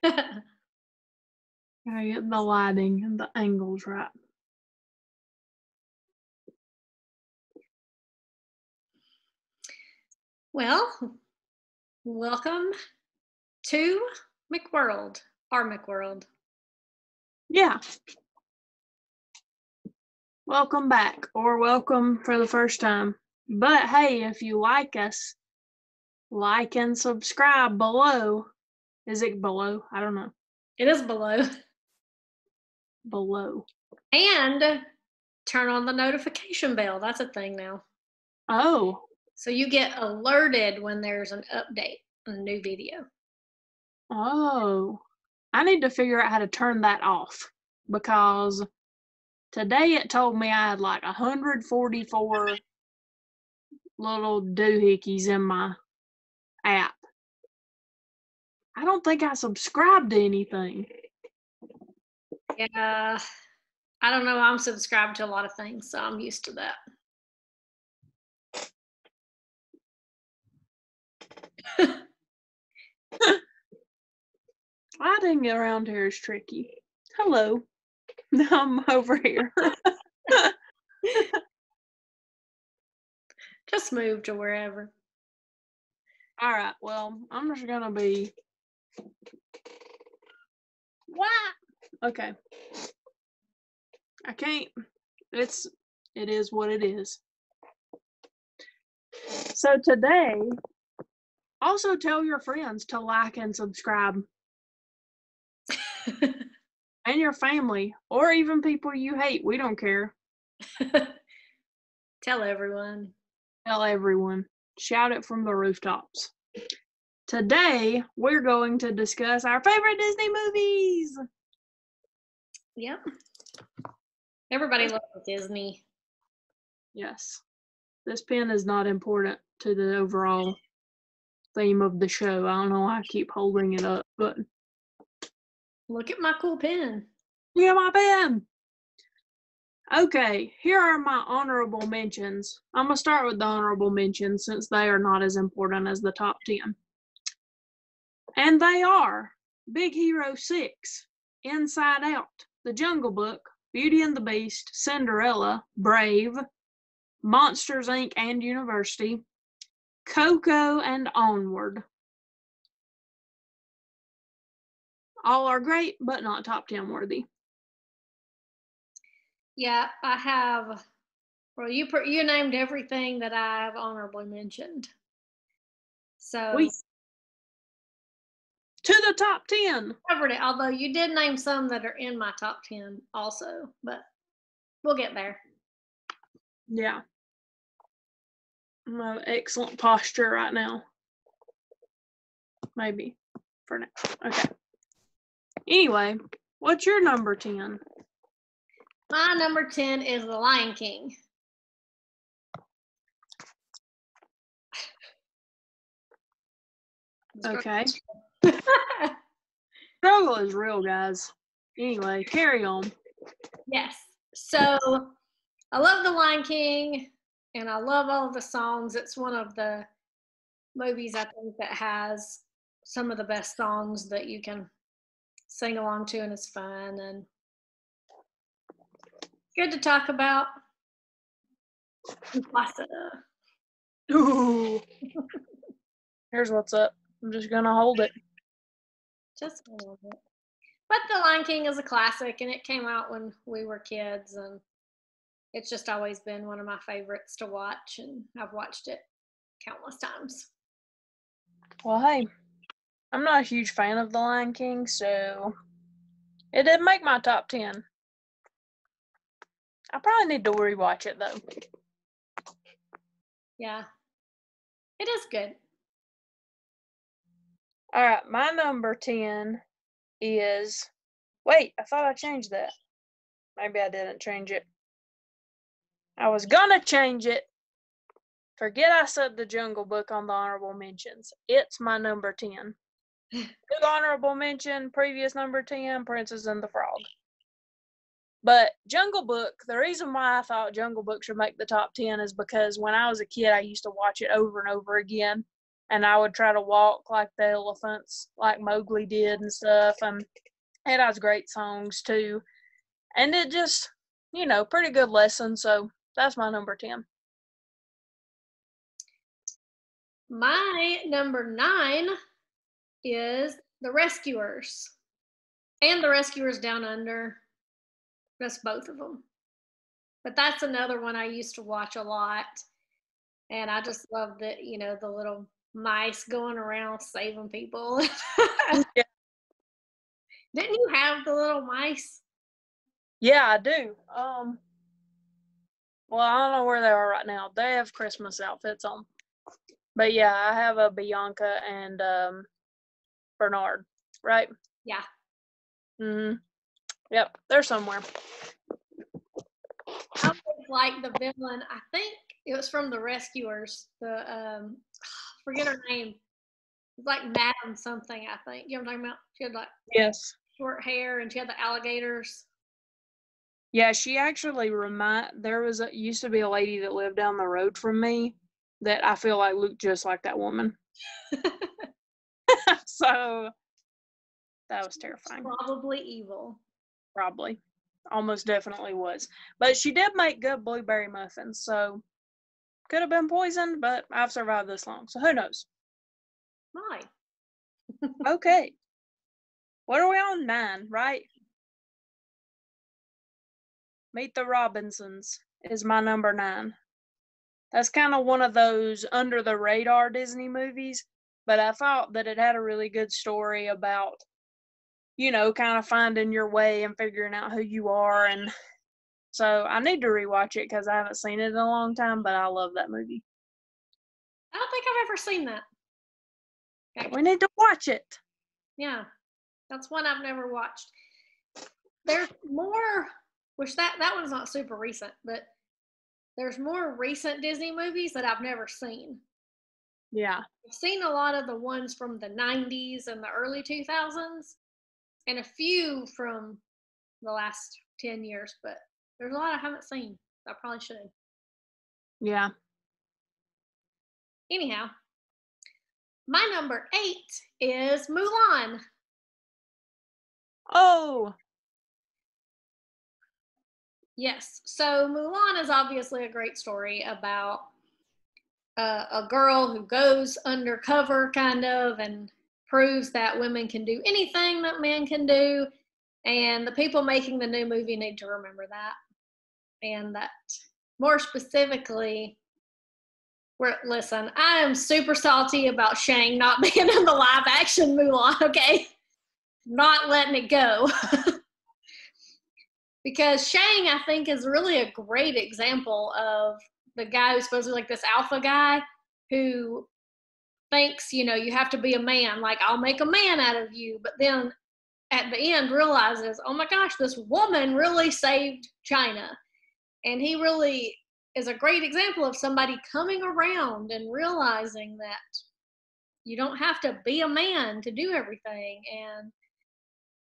Gotta get the lighting and the angles right. Well, welcome to McWorld, our McWorld. Yeah. Welcome back, or welcome for the first time. But hey, if you like us, like and subscribe below. Is it below? I don't know. It is below. Below. And turn on the notification bell. That's a thing now. Oh. So you get alerted when there's an update, a new video. Oh. I need to figure out how to turn that off because today it told me I had like 144 little doohickeys in my app. I don't think I subscribed to anything. Yeah. I don't know. I'm subscribed to a lot of things, so I'm used to that. Lighting around here is tricky. Hello. I'm over here. Just move to wherever. All right. Well, I'm just gonna be. What? Okay. I can't. It is what it is. So today, also tell your friends to like and subscribe, and your family, or even people you hate. We don't care. Tell everyone. Tell everyone. Shout it from the rooftops. Today, we're going to discuss our favorite Disney movies. Yep. Everybody loves Disney. Yes. This pen is not important to the overall theme of the show. I don't know why I keep holding it up, but Look at my cool pen. yeah, my pen. Okay, here are my honorable mentions. I'm gonna start with the honorable mentions since they are not as important as the top 10. And they are Big Hero 6, Inside Out, The Jungle Book, Beauty and the Beast, Cinderella, Brave, Monsters Inc. and University, Coco, and Onward. All are great, but not top 10 worthy. Yeah, I have. Well, you named everything that I have honorably mentioned. So We to the top 10. covered it. Although you did name some that are in my top 10 also, but we'll get there. Yeah. I'm in excellent posture right now. Maybe for now. Okay. Anyway, what's your number 10? My number 10 is The Lion King. Okay. Struggle is real, guys. Anyway, carry on. Yes. So I love The Lion King and I love all of the songs. It's one of the movies I think that has some of the best songs that you can sing along to and it's fun and good to talk about. Ooh. Here's what's up. I'm just gonna hold it. Just a little bit. But The Lion King is a classic and it came out when we were kids and it's just always been one of my favorites to watch and I've watched it countless times. Well, hey, I'm not a huge fan of The Lion King, so it didn't make my top 10. I probably need to rewatch it, though. Yeah. It is good. All right, my number 10 is. Wait, I thought I changed that. Maybe I didn't change it. I was gonna change it. Forget I said The Jungle Book on the honorable mentions. It's my number 10. New honorable mention, previous number 10, Princess and the Frog. But Jungle Book, the reason why I thought Jungle Book should make the top 10 is because when I was a kid, I used to watch it over and over again. and I would try to walk like the elephants, like Mowgli did and stuff. And it has great songs too. And it just, pretty good lesson. So that's my number 10. My number 9 is The Rescuers and The Rescuers Down Under. That's both of them. But that's another one I used to watch a lot. And I just love the, the little mice going around saving people. Yeah. Didn't you have the little mice? Yeah, I do. Well, I don't know where they are right now. They have Christmas outfits on. But yeah, I have a Bianca and Bernard, right? Yeah. Mhm. Yep, they're somewhere. I always like the villain. I think it was from The Rescuers. The forget her name. It's like Madam something, I think. You know what I'm talking about? She had like Yes. short hair and she had the alligators. Yeah, she actually used to be a lady that lived down the road from me that I feel like looked just like that woman. So that was terrifying. Probably evil. Probably. Almost definitely was. But she did make good blueberry muffins, so could have been poisoned, but I've survived this long, so who knows? My. Okay. What are we on? 9, right? Meet the Robinsons is my number 9. That's kind of one of those under the radar Disney movies, but I thought that it had a really good story about, kind of finding your way and figuring out who you are. And so I need to rewatch it because I haven't seen it in a long time, but I love that movie. I don't think I've ever seen that. Okay. We need to watch it. Yeah, that's one I've never watched. There's more, which that one's not super recent, but there's more recent Disney movies that I've never seen. Yeah. I've seen a lot of the ones from the 90s and the early 2000s, and a few from the last 10 years, but there's a lot I haven't seen. I probably should. Yeah. Anyhow, my number 8 is Mulan. Oh. Yes. So Mulan is obviously a great story about a girl who goes undercover kind of and proves that women can do anything that men can do. And the people making the new movie need to remember that. And that more specifically, listen, I am super salty about Shang not being in the live action Mulan, okay? Not letting it go. Because Shang, I think, is really a great example of the guy who's supposed to be like this alpha guy who thinks, you have to be a man, like, I'll make a man out of you. But then at the end realizes, oh my gosh, this woman really saved China. And he really is a great example of somebody coming around and realizing that you don't have to be a man to do everything. And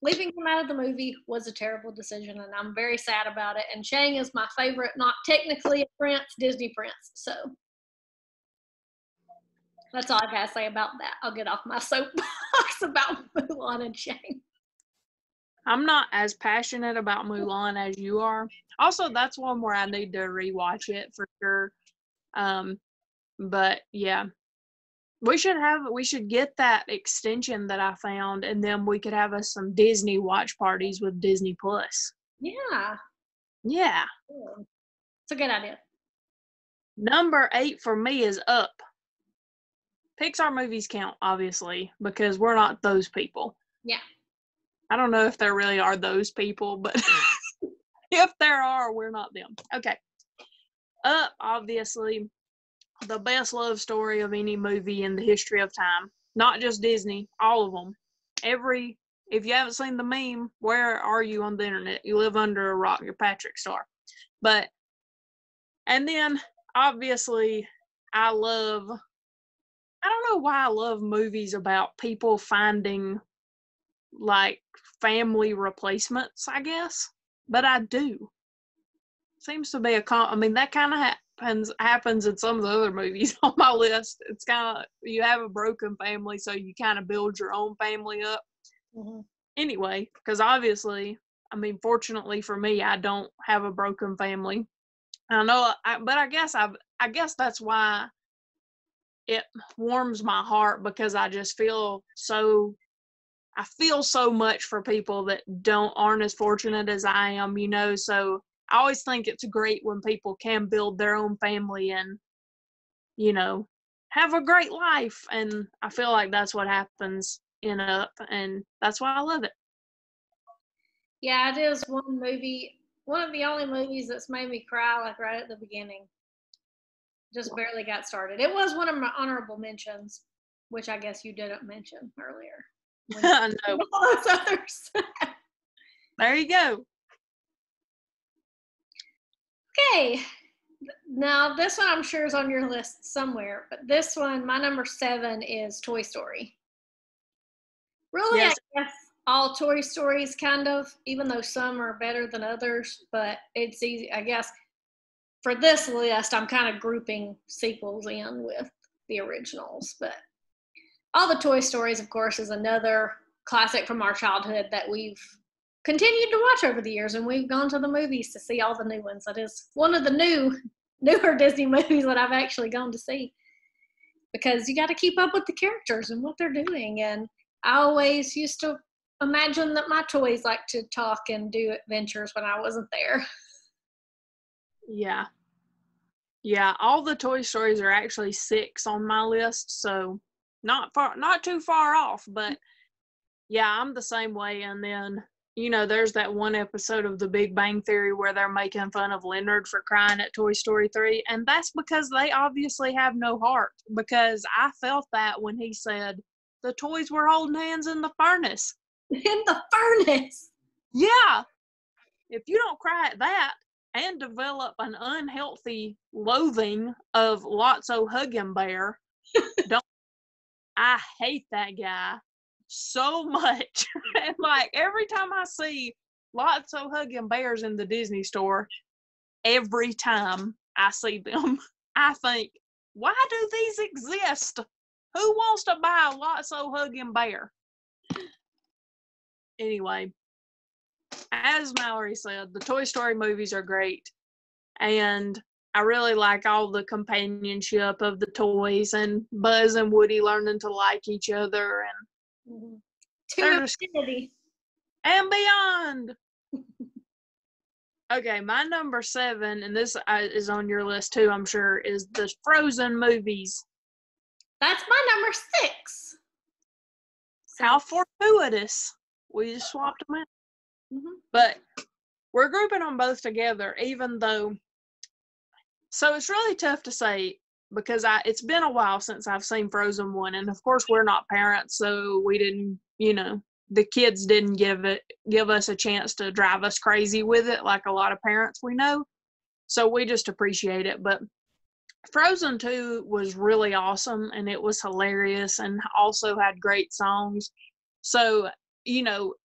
leaving him out of the movie was a terrible decision, and I'm very sad about it. And Shang is my favorite, not technically a prince, Disney prince. So that's all I gotta say about that. I'll get off my soapbox about Mulan and Shang. I'm not as passionate about Mulan as you are. Also, that's one where I need to rewatch it for sure. But yeah. We should get that extension that I found, and then we could have us some Disney watch parties with Disney Plus. Yeah. Yeah. It's a good idea. Number 8 for me is Up. Pixar movies count, obviously, because we're not those people. Yeah. I don't know if there really are those people, but if there are, we're not them. Okay. Up, obviously, the best love story of any movie in the history of time. Not just Disney, all of them. If you haven't seen the meme, where are you on the internet? You live under a rock, you're Patrick Star. And then, obviously, I don't know why I love movies about people finding, like, family replacements, I guess. But I do. Seems to be that kind of happens in some of the other movies on my list. It's kind of, you have a broken family, so you kind of build your own family up. Mm-hmm. Anyway, because obviously, I mean, fortunately for me, I don't have a broken family. I know, but I guess that's why it warms my heart, because I just feel so. I feel so much for people that aren't as fortunate as I am, you know. So I always think it's great when people can build their own family and, you know, have a great life. And I feel like that's what happens in Up, and that's why I love it. Yeah, it is one of the only movies that's made me cry like right at the beginning. Just barely got started. It was one of my honorable mentions, which I guess you didn't mention earlier. I know. All those others. There you go. Okay. Now, this one I'm sure is on your list somewhere, but this one, my number 7 is Toy Story. Really, Yes. I guess all Toy Stories kind of, even though some are better than others, but it's easy, I guess. For this list, I'm kind of grouping sequels in with the originals, but all the Toy Stories, of course, is another classic from our childhood that we've continued to watch over the years, and we've gone to the movies to see all the new ones. That is one of the newer Disney movies that I've actually gone to see, because you got to keep up with the characters and what they're doing. And I always used to imagine that my toys like to talk and do adventures when I wasn't there. Yeah. Yeah, all the Toy Stories are actually 6 on my list, so not too far off, but yeah, I'm the same way. And then, you know, there's that one episode of The Big Bang Theory where they're making fun of Leonard for crying at Toy Story 3, and that's because they obviously have no heart, because I felt that when he said the toys were holding hands in the furnace. In the furnace! Yeah! If you don't cry at that and develop an unhealthy loathing of Lotso Hugging Bear, I hate that guy so much. And like every time I see Lotso Hugging Bears in the Disney store, every time I see them, I think, why do these exist? Who wants to buy a Lotso Hugging Bear? Anyway, as Mallory said, the Toy Story movies are great. And I really like all the companionship of the toys and Buzz and Woody learning to like each other and To infinity and beyond. Okay, my number 7, and this is on your list too, I'm sure, is the Frozen movies. That's my number 6. So, how fortuitous. We just swapped them out. Mm-hmm. But we're grouping them both together, even though, so it's really tough to say, because it's been a while since I've seen Frozen 1, and of course we're not parents, so we didn't, the kids didn't give us a chance to drive us crazy with it like a lot of parents we know. So we just appreciate it. But Frozen 2 was really awesome, and it was hilarious and also had great songs. So,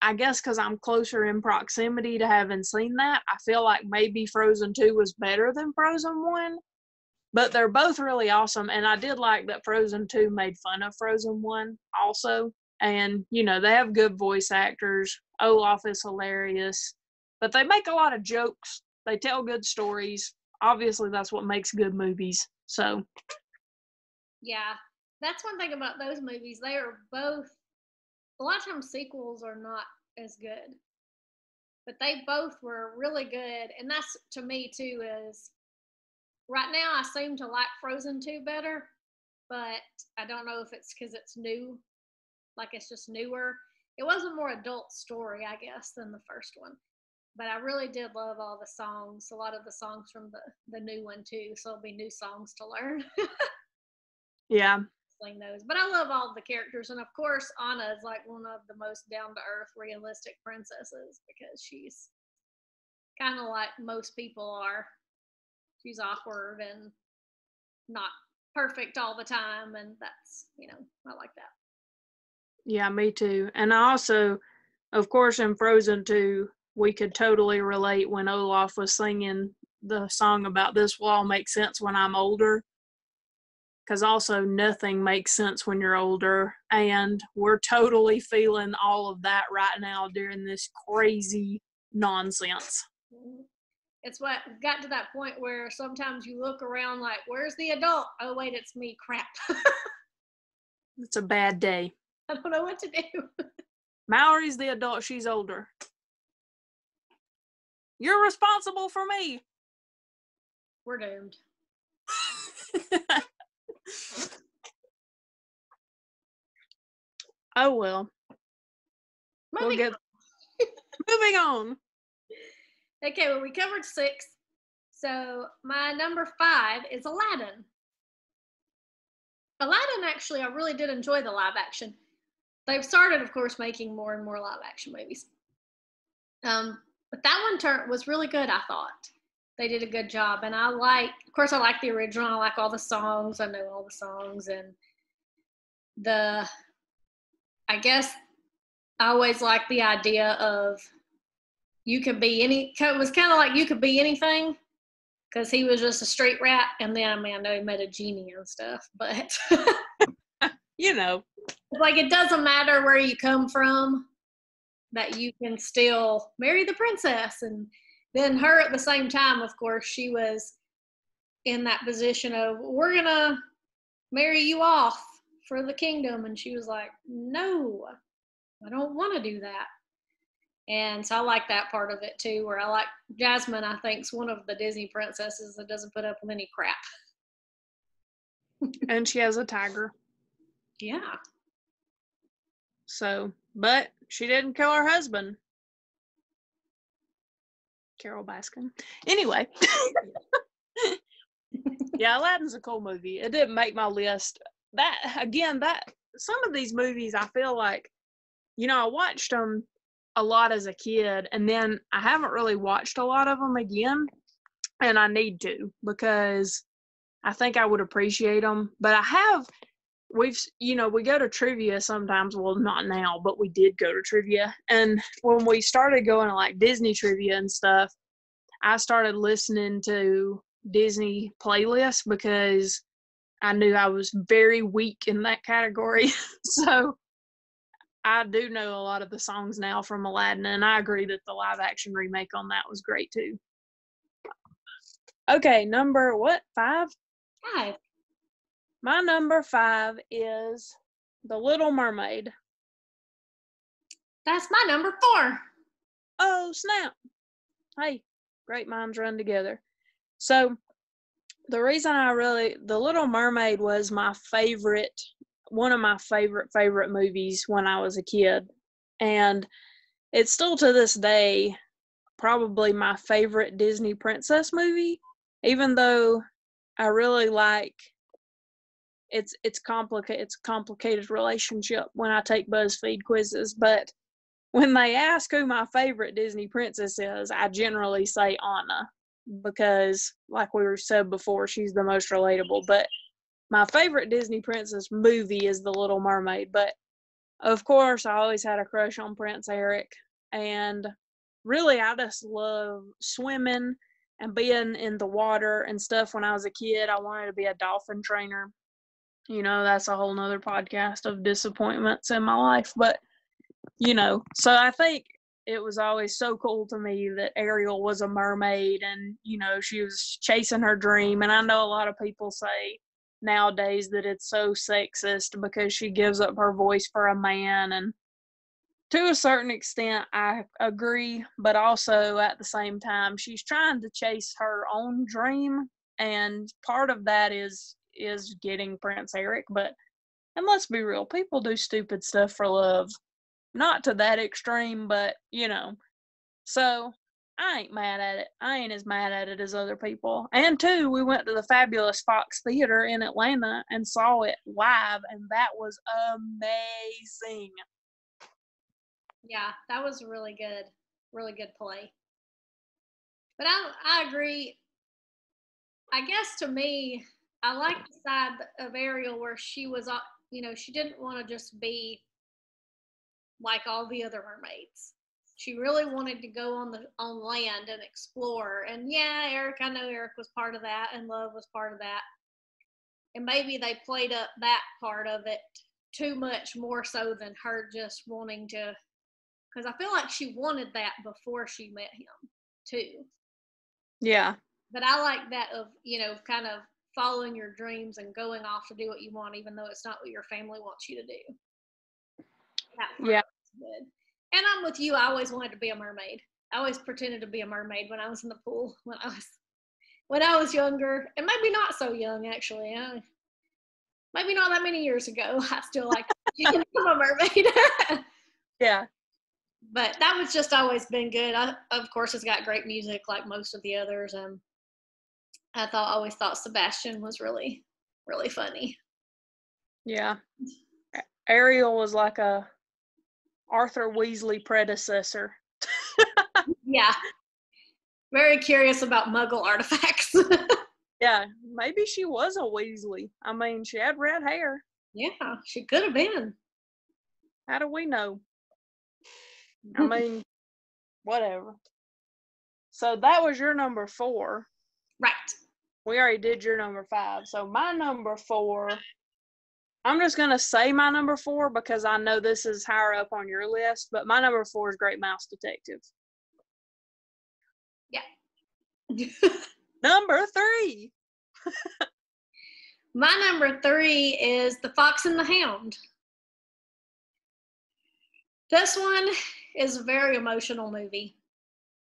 I guess because I'm closer in proximity to having seen that, I feel like maybe Frozen 2 was better than Frozen 1. But they're both really awesome, and I did like that Frozen 2 made fun of Frozen 1 also. And, they have good voice actors. Olaf is hilarious. But they make a lot of jokes. They tell good stories. Obviously, that's what makes good movies. So. Yeah, that's one thing about those movies. They are both, a lot of times sequels are not as good. But they both were really good. And that's, to me, too, is right now I seem to like Frozen 2 better. But I don't know if it's because it's new. Like it's just newer. It was a more adult story, I guess, than the first one. But I really did love all the songs, a lot of the songs from the new one too. So it'll be new songs to learn. Yeah. Sing those. But I love all the characters. And of course, Anna is like one of the most down to earth, realistic princesses because she's kind of like most people are. She's awkward and not perfect all the time. And that's, I like that. Yeah, me too. And I also, of course, in Frozen 2, we could totally relate when Olaf was singing the song about this will all make sense when I'm older. Because also nothing makes sense when you're older. And we're totally feeling all of that right now during this crazy nonsense. It's what got to that point where sometimes you look around like, where's the adult? Oh, wait, it's me. Crap. It's a bad day. I don't know what to do. Mallory's the adult. She's older. You're responsible for me. We're doomed. Oh, well. Moving on. Okay, well, we covered 6. So my number 5 is Aladdin. Aladdin, actually, I really did enjoy the live action. They've started, of course, making more and more live action movies. But that one was really good, I thought. They did a good job. And I like the original. I like all the songs. I know all the songs. And I guess I always liked the idea of you could be it was kind of like you could be anything, because he was just a street rat. And then, I mean, I know he met a genie and stuff, but you know, like, it doesn't matter where you come from, that you can still marry the princess. And then her, at the same time, of course, she was in that position of, we're gonna marry you off for the kingdom. And she was like, no, I don't want to do that. And so I like that part of it too, where I like Jasmine, I think, is one of the Disney princesses that doesn't put up with any crap. And she has a tiger. Yeah. So, but she didn't kill her husband. Carol Baskin. Anyway. Yeah, Aladdin's a cool movie. It didn't make my list. Some of these movies, I feel like, I watched them a lot as a kid, and then I haven't really watched a lot of them again, and I need to, because I think I would appreciate them. But we go to trivia sometimes. Well, not now, but we did go to trivia. And when we started going to like Disney trivia and stuff, I started listening to Disney playlists because I knew I was very weak in that category. So I do know a lot of the songs now from Aladdin, and I agree that the live action remake on that was great too. Okay, number 5? 5. My number 5 is The Little Mermaid. That's my number 4. Oh, snap. Hey, great minds run together. So, the reason The Little Mermaid was one of my favorite movies when I was a kid. And it's still to this day probably my favorite Disney princess movie, even though I really like it's a complicated relationship when I take BuzzFeed quizzes, but when they ask who my favorite Disney princess is, I generally say Anna, because like we were said before, she's the most relatable. But my favorite Disney princess movie is The Little Mermaid. But of course, I always had a crush on Prince Eric, and really I just love swimming and being in the water and stuff. When I was a kid, I wanted to be a dolphin trainer. That's a whole nother podcast of disappointments in my life. But, so I think it was always so cool to me that Ariel was a mermaid and, she was chasing her dream. And I know a lot of people say nowadays that it's so sexist because she gives up her voice for a man. And to a certain extent, I agree. But also at the same time, she's trying to chase her own dream. And part of that is getting Prince Eric. And let's be real, people do stupid stuff for love. Not to that extreme, but, So, I ain't mad at it. I ain't as mad at it as other people. And 2, we went to the fabulous Fox Theater in Atlanta and saw it live, and that was amazing. Yeah, that was really good play. But I agree. I guess to me, I like the side of Ariel where she was, she didn't want to just be like all the other mermaids. She really wanted to go on land and explore. And yeah, Eric, I know Eric was part of that, and Love was part of that. And maybe they played up that part of it too much, more so than her just wanting to, because I feel like she wanted that before she met him too. Yeah. But I like that of, kind of following your dreams and going off to do what you want, even though it's not what your family wants you to do. That part Yeah. was good. And I'm with you. I always wanted to be a mermaid. I always pretended to be a mermaid when I was in the pool when I was younger, and maybe not so young actually. Maybe not that many years ago. I still like to be a mermaid. Yeah. But that was just always been good. Of course, it's got great music like most of the others. I always thought Sebastian was really, really funny. Yeah. Ariel was like a Arthur Weasley predecessor. Yeah. Very curious about Muggle artifacts. Yeah, maybe she was a Weasley. I mean, she had red hair. Yeah, she could have been. How do we know? I mean, whatever. So that was your number 4. Right. We already did your number 5. So my number 4, I'm just going to say my number 4 because I know this is higher up on your list, but my number 4 is Great Mouse Detective. Yeah. Number 3. My number 3 is The Fox and the Hound. This one is a very emotional movie.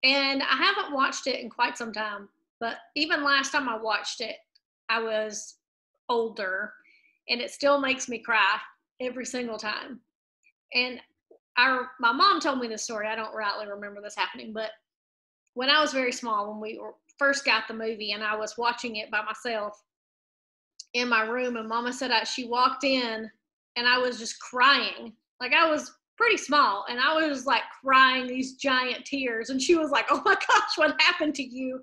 And I haven't watched it in quite some time. But even last time I watched it, I was older. And it still makes me cry every single time. And my mom told me this story. I don't rightly remember this happening. But when I was very small, when we first got the movie and I was watching it by myself in my room, and Mama said she walked in and I was just crying. Like, I was pretty small and I was like crying these giant tears, and she was like, "Oh my gosh, what happened to you?"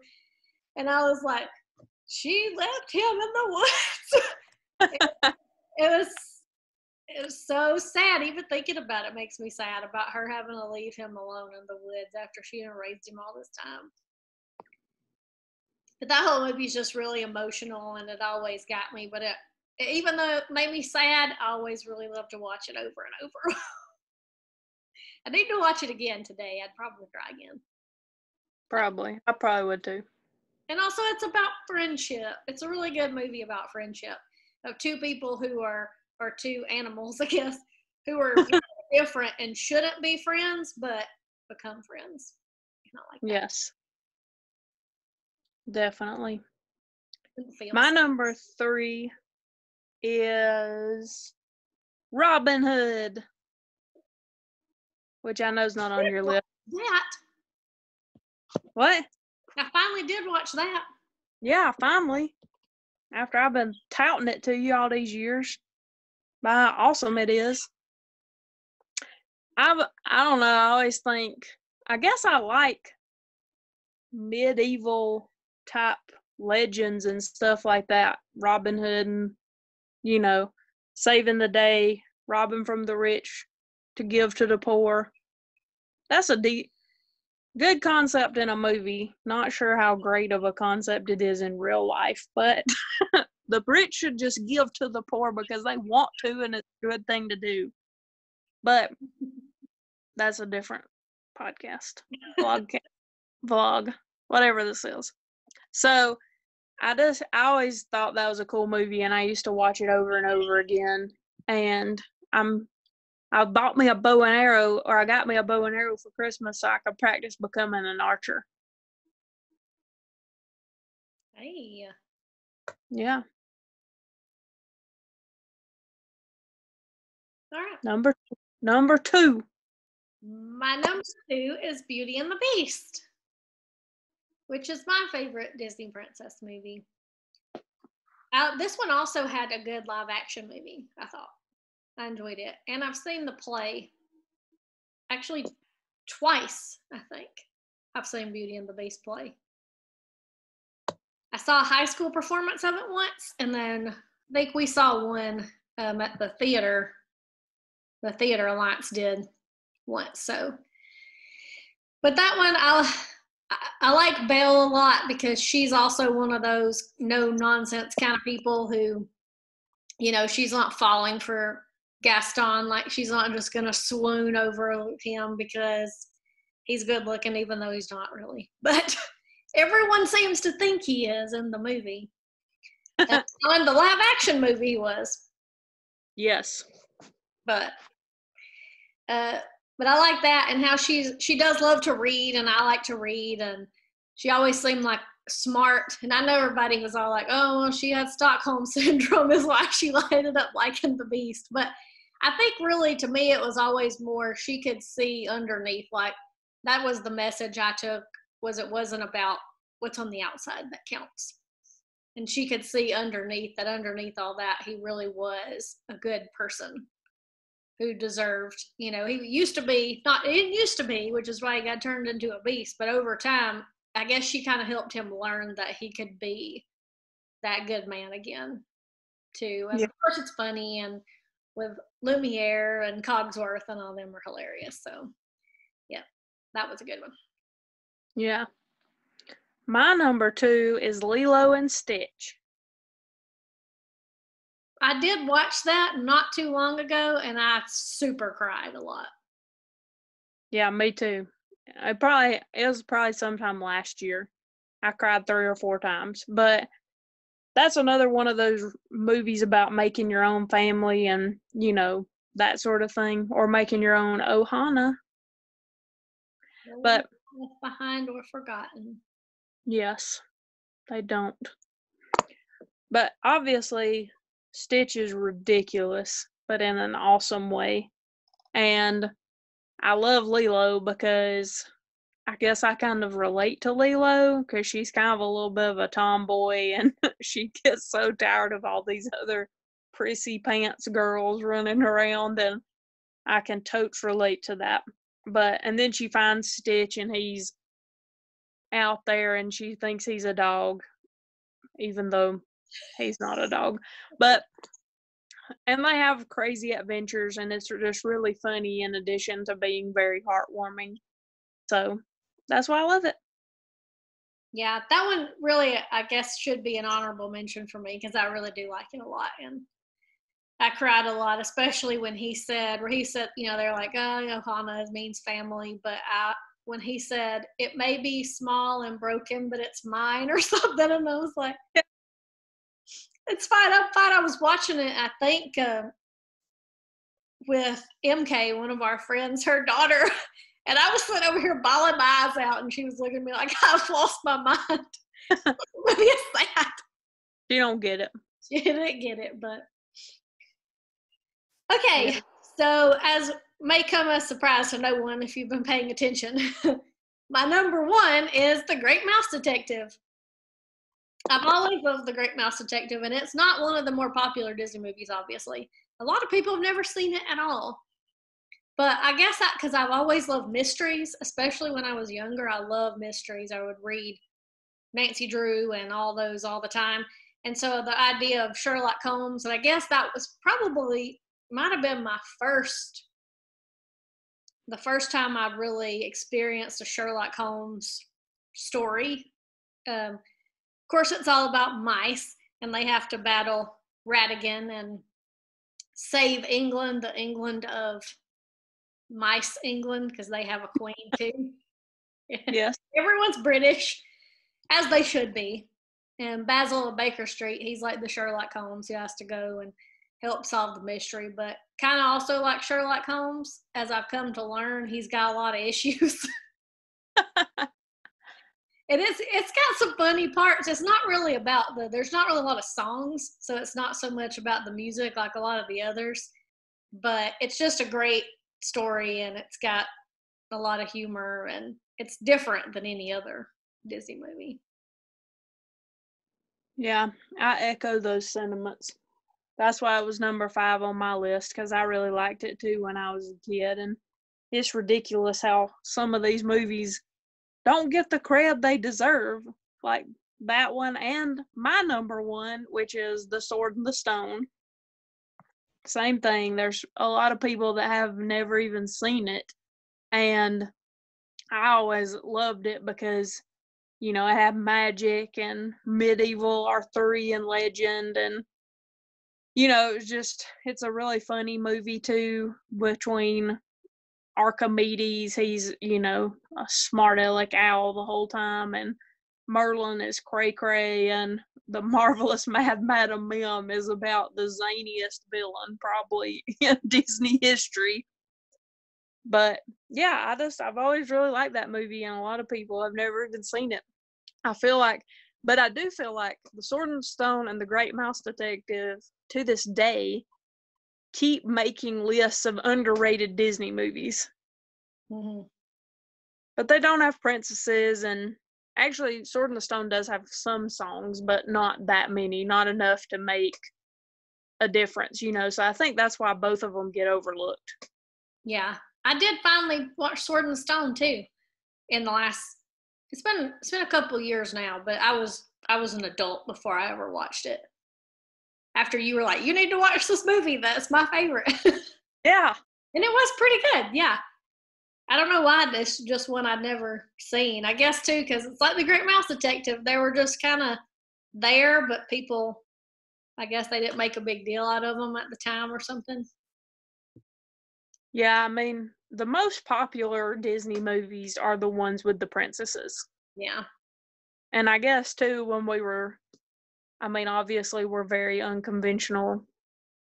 And I was like, "She left him in the woods." It was so sad. Even thinking about it makes me sad, about her having to leave him alone in the woods after she had raised him all this time. But that whole movie is just really emotional, and it always got me. But even though it made me sad, I always really loved to watch it over and over. I need to watch it again today. I'd probably cry again. Probably. I probably would too. And also, it's about friendship. It's a really good movie about friendship of two people who are, or two animals, I guess, who are different and shouldn't be friends, but become friends. And I like that. Yes. Definitely. My number 3 is Robin Hood, which I know is not on your list. That. What? I finally did watch that. Yeah, finally. After I've been touting it to you all these years, by how awesome it is. I don't know. I always think, I guess I like medieval type legends and stuff like that. Robin Hood and, saving the day, robbing from the rich to give to the poor. That's a good concept in a movie. Not sure how great of a concept it is in real life, but the rich should just give to the poor because they want to, and it's a good thing to do. But that's a different podcast, vlog, whatever this is. So I always thought that was a cool movie, and I used to watch it over and over again. And I bought me a bow and arrow, or I got me a bow and arrow for Christmas so I could practice becoming an archer. Hey. Yeah. All right. Number 2. My number 2 is Beauty and the Beast, which is my favorite Disney princess movie. This one also had a good live action movie, I thought. I enjoyed it. And I've seen the play actually twice, I think. I've seen Beauty and the Beast play. I saw a high school performance of it once, and then I think we saw one at the theater. The Theater Alliance did once. So But that one, I like Belle a lot because she's also one of those no nonsense kind of people who, she's not falling for Gaston. Like she's not just going to swoon over him because he's good looking, even though he's not really. But everyone seems to think he is in the movie. In the live action movie, he was. Yes. But I like that, and how she does love to read, and I like to read, and she always seemed like smart. And I know everybody was all like, "Oh, well, she had Stockholm syndrome," is why she ended up liking the Beast. But I think really, to me, it was always more she could see underneath. Like that was the message I took. Was it wasn't about what's on the outside that counts, and she could see underneath underneath all that, he really was a good person who deserved, he used to be, not, it used to be, which is why he got turned into a beast, but over time, I guess she kind of helped him learn that he could be that good man again, too. And Yeah. of course it's funny, and with Lumiere and Cogsworth and all them are hilarious, so, yeah, that was a good one. Yeah. My number 2 is Lilo and Stitch. I did watch that not too long ago, and I super cried a lot. Yeah, me too. It was probably sometime last year. I cried 3 or 4 times. But that's another one of those movies about making your own family and, that sort of thing. Or making your own Ohana. But left behind or forgotten. Yes, they don't. But obviously, Stitch is ridiculous, but in an awesome way. And I love Lilo because I guess I kind of relate to Lilo because she's kind of a little bit of a tomboy and she gets so tired of all these other prissy pants girls running around, and I can totes relate to that. And then she finds Stitch and he's out there and she thinks he's a dog, even though he's not a dog. And they have crazy adventures, and it's just really funny in addition to being very heartwarming. So that's why I love it. Yeah, that one really, I guess, should be an honorable mention for me because I really do like it a lot. And I cried a lot, especially when he said, they're like, oh, Ohana means family. But when he said, it may be small and broken, but it's mine or something. And I was like, it's fine. I'm fine. I was watching it, I think, with MK, one of our friends, her daughter. And I was sitting over here bawling my eyes out, and she was looking at me like I've lost my mind. What is that? She don't get it. She didn't get it, but okay. Yeah. So, as may come as a surprise to no one if you've been paying attention, my number 1 is The Great Mouse Detective. I've always loved The Great Mouse Detective, and it's not one of the more popular Disney movies, obviously. A lot of people have never seen it at all. But I guess because I've always loved mysteries, especially when I was younger. I love mysteries. I would read Nancy Drew and all those all the time. And so the idea of Sherlock Holmes, and I guess that was might have been the first time I really experienced a Sherlock Holmes story. Of course, it's all about mice, and they have to battle Ratigan and save England, the England of Mice England, because they have a queen too. Yes. Everyone's British, as they should be. And Basil of Baker Street, he's like the Sherlock Holmes who has to go and help solve the mystery. But kind of also like Sherlock Holmes, as I've come to learn, he's got a lot of issues. It's got some funny parts. It's not really about there's not really a lot of songs, so it's not so much about the music like a lot of the others. But it's just a great story, and it's got a lot of humor, and it's different than any other Disney movie. Yeah, I echo those sentiments. That's why it was number 5 on my list, because I really liked it too when I was a kid. And it's ridiculous how some of these movies don't get the cred they deserve, like that one and my number 1, which is The Sword and the Stone. Same thing. There's a lot of people that have never even seen it, and I always loved it because, it had magic and medieval Arthurian legend and it's a really funny movie too between Archimedes, he's, a smart aleck owl the whole time, and Merlin is cray cray, and the marvelous Mad Madam Mim is about the zaniest villain probably in Disney history. But yeah, I've always really liked that movie, and a lot of people have never even seen it. But I do feel like The Sword and Stone and The Great Mouse Detective to this day keep making lists of underrated Disney movies. Mm-hmm. But they don't have princesses, and actually Sword in the Stone does have some songs, but not that many, not enough to make a difference, so I think that's why both of them get overlooked. Yeah, I did finally watch Sword in the Stone too in the last, it's been a couple of years now, but I was an adult before I ever watched it. After you were like, you need to watch this movie, that's my favorite. Yeah. And it was pretty good, yeah. I don't know why this just one I'd never seen. I guess too, because it's like The Great Mouse Detective. They were just kind of there, but people, I guess they didn't make a big deal out of them at the time or something. Yeah, I mean, the most popular Disney movies are the ones with the princesses. Yeah. And I guess too, obviously we're very unconventional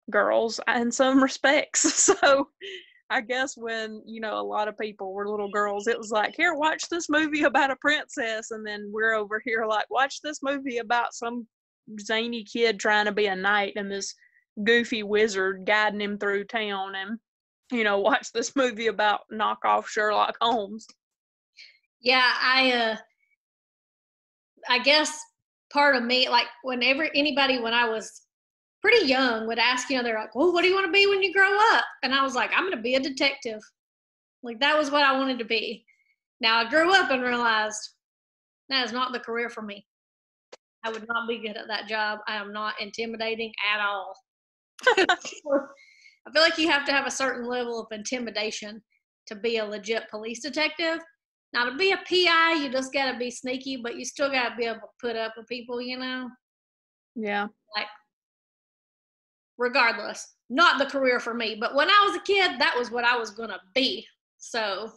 girls in some respects. So I guess when, a lot of people were little girls, it was like, here, watch this movie about a princess. And then we're over here like, watch this movie about some zany kid trying to be a knight and this goofy wizard guiding him through town. And, watch this movie about knockoff Sherlock Holmes. Yeah, I guess part of me, like whenever anybody, when I was pretty young, would ask, they're like, well, what do you want to be when you grow up? And I was like, I'm going to be a detective. Like, that was what I wanted to be. Now I grew up and realized that is not the career for me. I would not be good at that job. I am not intimidating at all. I feel like you have to have a certain level of intimidation to be a legit police detective. Now, to be a PI, you just got to be sneaky, but you still got to be able to put up with people, Yeah. Like, regardless, not the career for me. But when I was a kid, that was what I was going to be. So,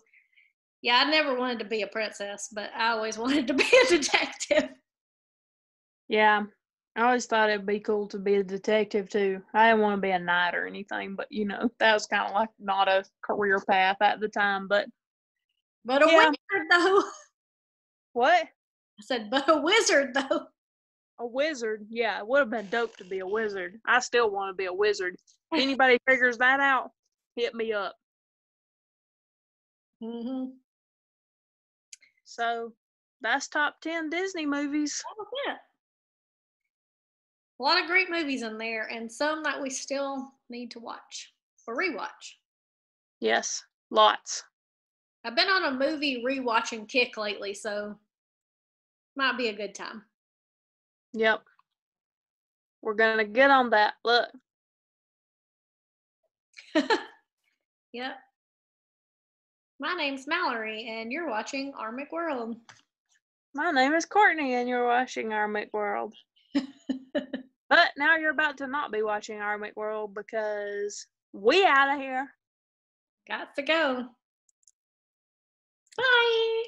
yeah, I never wanted to be a princess, but I always wanted to be a detective. Yeah. I always thought it'd be cool to be a detective too. I didn't want to be a knight or anything, but that was kind of like not a career path at the time. But a wizard, though. What? I said, but a wizard, though. A wizard? Yeah, it would have been dope to be a wizard. I still want to be a wizard. If anybody figures that out, hit me up. Mm-hmm. So that's top 10 Disney movies. That was it. A lot of great movies in there, and some that we still need to watch or rewatch. Yes, lots. I've been on a movie rewatching kick lately, so might be a good time. Yep. We're going to get on that. Look. Yep. My name's Mallory, and you're watching Our McWorld. My name is Courtney, and you're watching Our McWorld. But now you're about to not be watching Our McWorld because we out of here. Got to go. Bye.